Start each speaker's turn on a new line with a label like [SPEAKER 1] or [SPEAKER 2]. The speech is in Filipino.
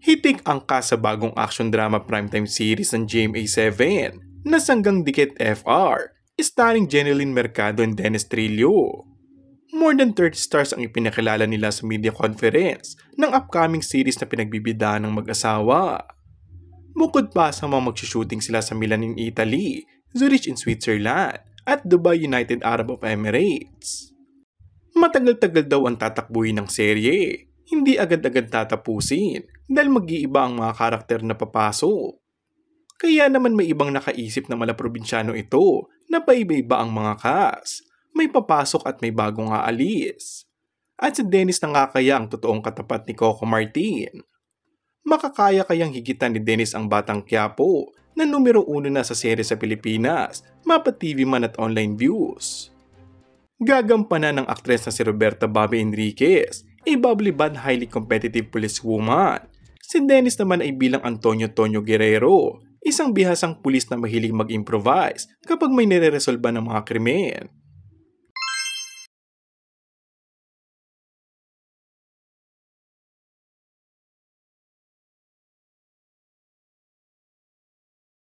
[SPEAKER 1] Hitik ang cast sa bagong action drama primetime series ng GMA7 na Sanggang Dikit FR, starring Jeneline Mercado and Dennis Trillo. More than 30 stars ang ipinakilala nila sa media conference ng upcoming series na pinagbibidaan ng mag-asawa. Bukod pa sa mga magsushooting sila sa Milan in Italy, Zurich in Switzerland, at Dubai United Arab Emirates. Matagal-tagal daw ang tatakbuhin ng serye, hindi agad-agad tatapusin dahil mag-iiba ang mga karakter na papasok. Kaya naman may ibang nakaisip na malaprobinsyano ito na paiba-iba ang mga cast, may papasok at may bagong aalis. At si Dennis na nga kaya ang totoong katapat ni Coco Martin. Makakaya kayang higitan ni Dennis ang Batang Quiapo na numero 1 na sa serye sa Pilipinas, mapa TV man at online views. Gagampanan ng aktres na si Roberta Bobby Enriquez, a bubbly but highly competitive policewoman. Si Dennis naman ay bilang Antonio Tonyo Guerrero, isang bihasang pulis na mahilig mag-improvise kapag may nire-resolba ng mga krimen.